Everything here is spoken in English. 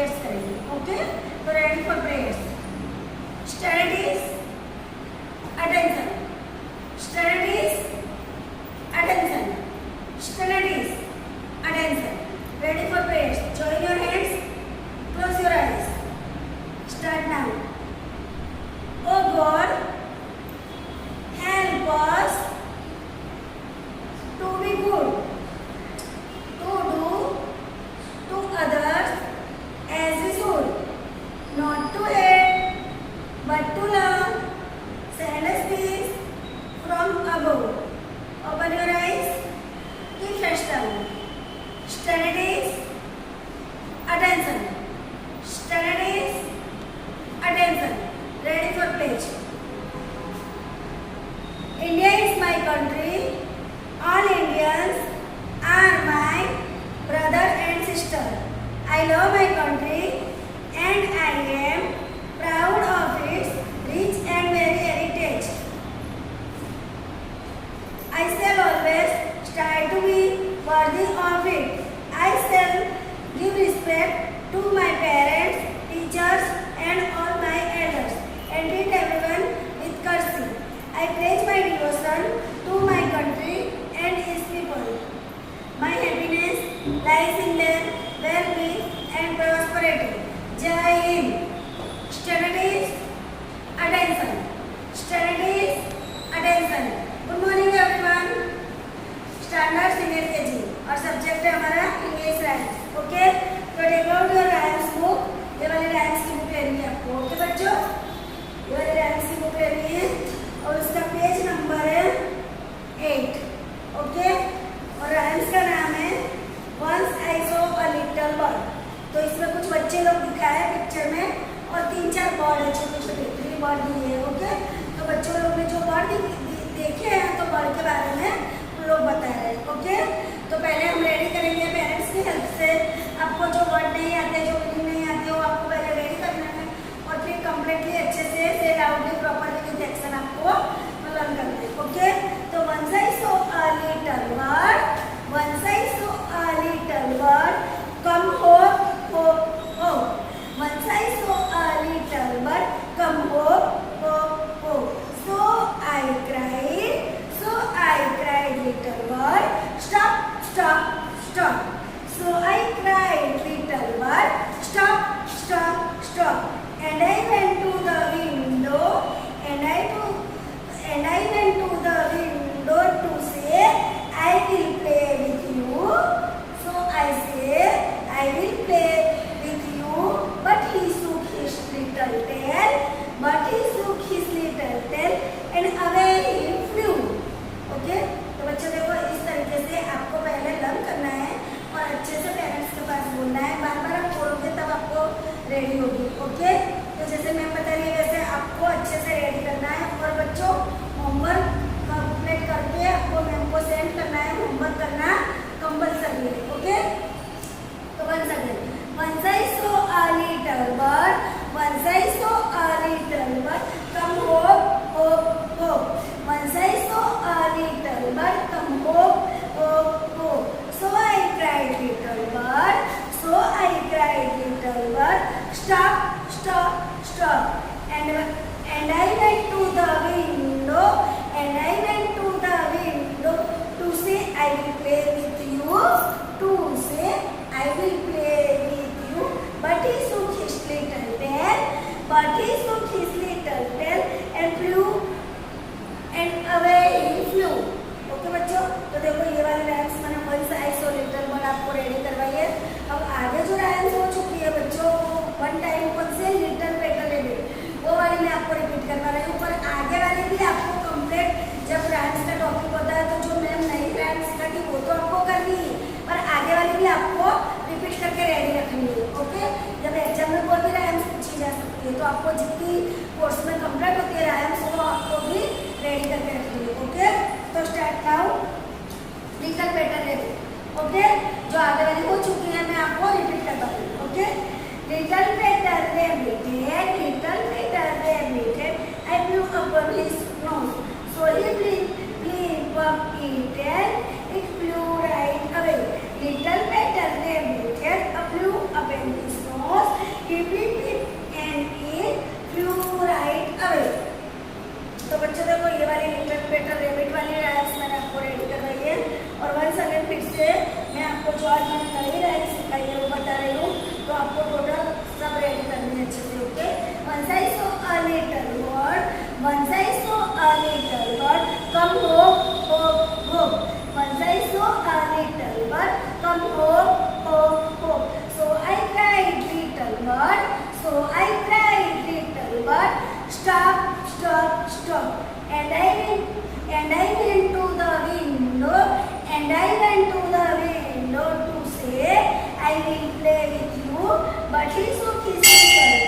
Prayers करेंगे. Okay, तो ready for prayers. Studies attention. Studies attention. Studies attention. Ready for prayers. Join your hands. Close your eyes. Start now. Oh God, help us to be good, to do to others as we should, not to hate but to love. Send us peace from above. Open your eyes. Keep fresh down. Studies attention. Studies attention. Ready for pledge. India is my country. All Indians are my brother and sister. I love my country and I am proud of its rich and varied heritage. I shall always strive to be worthy of it. I shall give respect to my parents, teachers and all my elders and treat everyone with courtesy. I pledge my devotion to my country and its people. My happiness lies in their well-being and prosperity. Jai Hind. Studies attention. Studies attention. Good morning everyone. Standard Sr.Kg और subject है हमारा English rhymes. Okay, तो take out your rhymes book. ये वाली rhymes की book लेनी है आपको. ओके बच्चों, ये वाली राइम्स की बुक लेनी है और उसका पेज नंबर है 8. ओके, और राइम्स का नाम है Once I saw a little bird. तो इसमें कुछ बच्चे लोग दिखाए पिक्चर में और 3-4 बर्ड है, छोटे छोटे 3 बर्ड दिए हैं. ओके, तो बच्चों लोग ने जो बर्ड देखे हैं तो बर्ड के बारे में उन लोग बता रहे हैं. ओके, तो पहले हम रेडी करेंगे पेरेंट्स की हेल्प से. आपको जो वर्ड नहीं आते, जो मीनिंग नहीं आते, वो आपको पहले रेडी करना है और फिर कम्प्लीटली अच्छे से से लाउडली प्रॉपरली विद एक्शन आपको लर्न करना है. ओके, तो once I saw a little bird, once I saw a little bird, come home, home, home. Once I saw a little bird, come home, home, home. So I cried, little bird, stop, stop, stop. So I cried, little bird, stop, stop, stop. And I went to the window, and I went to the window to say, I will play with you. So I say, I will play with you. But he shook his little tail, and away he flew. Okay? तो बच्चों देखो, इस तरीके से आपको पहले learn करना है और अच्छे से पेरेंट्स के पास बोलना है. बार बार आप बोलोगे तब आपको रेडी होगी. ओके, तो जैसे मैम बता रही है वैसे आपको अच्छे से रेडी करना है. और बच्चों, होमवर्क कंप्लीट करके आपको मैम को सेंड करना है. होमवर्क करना कंपल्सरी है. ओके, तो once again, once I saw a little bird, once I saw a little bird, come home, home, home. Once I saw a little bird, come home, home, home. So I cried, little bird, so I cried, little bird, stop, stop, stop. And I went to the window, and I went to the window to say I will play with you, to say I will play with you. But he shook his little tail, and flew, and away he flew. Okay बच्चों, तो देखो ये वाली rhymes मैंने once I saw little bird आपको ready करवाई है. अब आगे जो राइम्स हो चुकी है बच्चों, वन टाइम ऊपर से लिटिल बेटर ले वो वाली मैं आपको रिपीट करवा रही हूँ. पर आगे वाली भी आपको कंप्लीट, जब राइम्स का टॉपिक होता है तो जो मैम नई राइम्स सिखाती वो तो आपको करनी है, पर आगे वाली भी आपको रिपीट करके रेडी रखनी है. ओके, जब एग्जाम में कोई भी राइम्स पूछी जा सकती है तो आपको जितनी कोर्स में कंप्लीट होती है राइम्स वो आपको भी रेडी करके रखनी है. ओके, तो start now. Little better ready. Okay, जो आगे वाली हो चुकी है मैं आपको रिपीट करवा रही हूँ. Okay, little better rabbit, little better rabbit, I blew upon his nose, so he blew up it and it flew right away. Little better rabbit, blew up in his nose, And I went to the window to say, I will play with you, but he shook his finger.